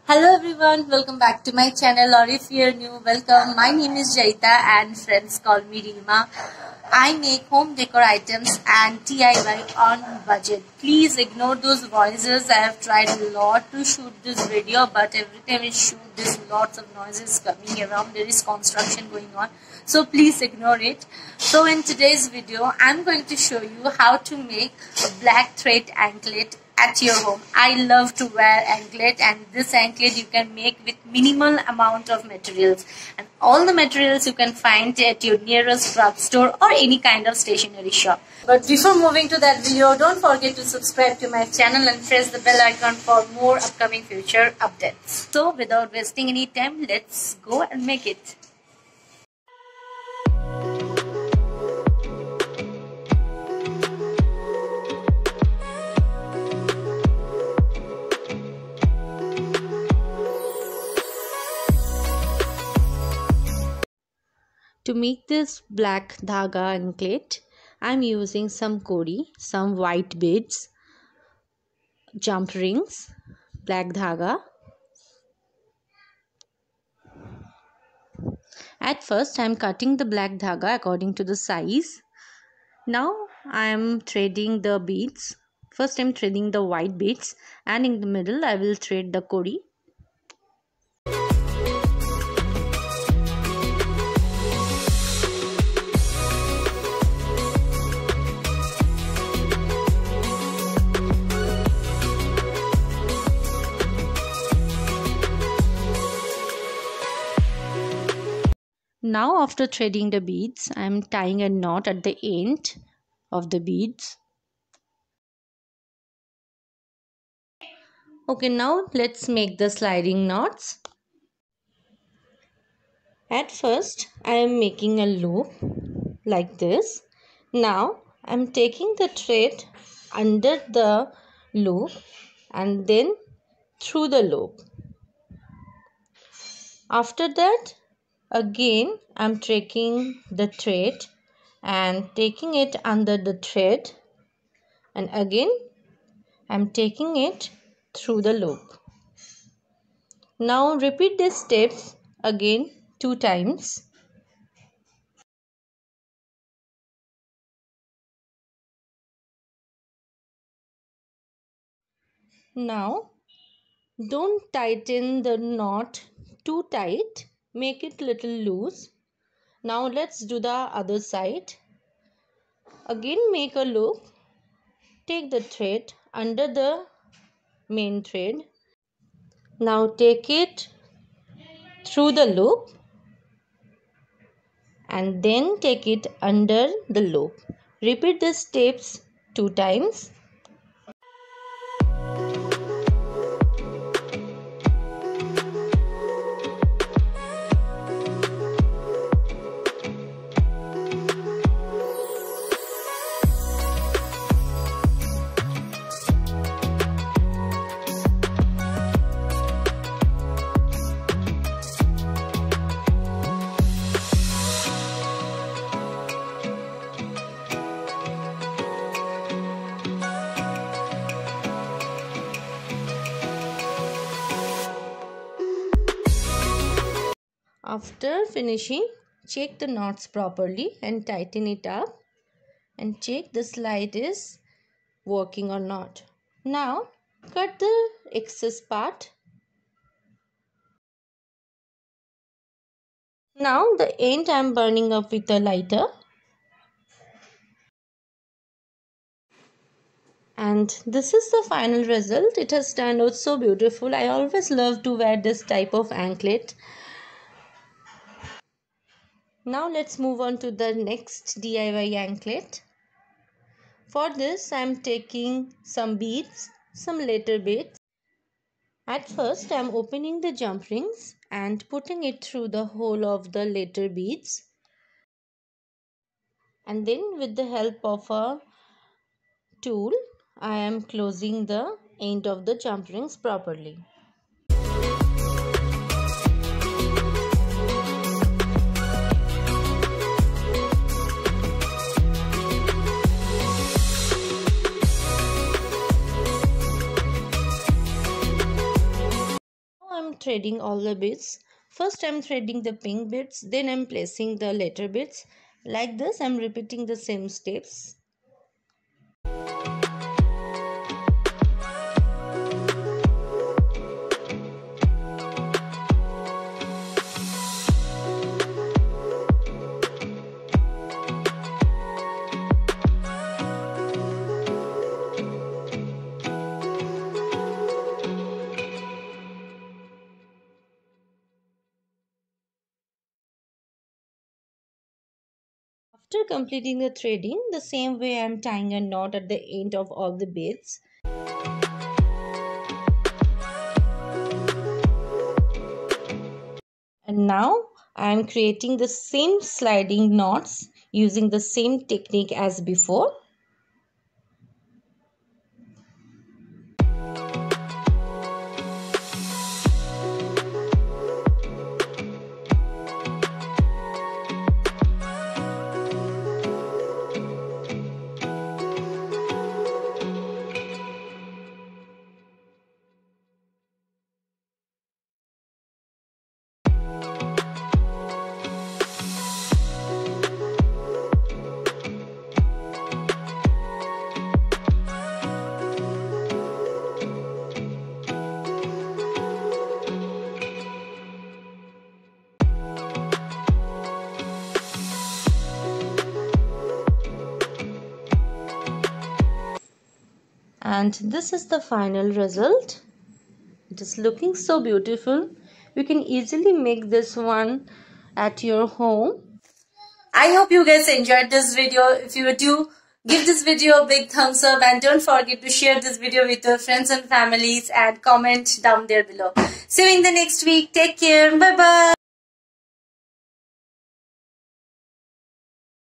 Hello everyone, welcome back to my channel, or if you're new, welcome. My name is Jaita and friends call me Rima. I make home decor items and DIY on budget. Please ignore those voices. I have tried a lot to shoot this video, but every time I shoot there's lots of noises coming around. There is construction going on, so please ignore it. So in today's video, I'm going to show you how to make a black thread anklet at your home. I love to wear anklet, and this anklet you can make with minimal amount of materials, and all the materials you can find at your nearest craft store or any kind of stationery shop. But before moving to that video, don't forget to subscribe to my channel and press the bell icon for more upcoming future updates. So without wasting any time, let's go and make it. To make this black dhaga anklet, I am using some kori, some white beads, jump rings, black dhaga. At first, I am cutting the black dhaga according to the size. Now, I am threading the beads. First, I am threading the white beads, and in the middle, I will thread the kori. Now after threading the beads, I am tying a knot at the end of the beads. Okay, now let's make the sliding knots. At first, I am making a loop like this. Now I am taking the thread under the loop and then through the loop. After that, again, I am taking the thread and taking it under the thread, and again I am taking it through the loop. Now repeat these steps again 2 times. Now don't tighten the knot too tight. Make it little loose. Now let's do the other side. Again make a loop. Take the thread under the main thread. Now take it through the loop and then take it under the loop. Repeat the steps 2 times. After finishing, check the knots properly and tighten it up, and check the slide is working or not. Now cut the excess part. Now the end I am burning up with a lighter, and this is the final result. It has turned out so beautiful. I always love to wear this type of anklet. Now let's move on to the next DIY anklet. For this I am taking some beads, some letter beads. At first I am opening the jump rings and putting it through the hole of the letter beads. And then with the help of a tool, I am closing the end of the jump rings properly. I'm threading all the beads. First I'm threading the pink beads, then I'm placing the letter beads. Like this I'm repeating the same steps. After completing the threading, the same way I am tying a knot at the end of all the beads. And now I am creating the same sliding knots using the same technique as before. And this is the final result. It is looking so beautiful. You can easily make this one at your home. I hope you guys enjoyed this video. If you do, give this video a big thumbs up and don't forget to share this video with your friends and families and comment down there below. See you in the next week. Take care. Bye bye.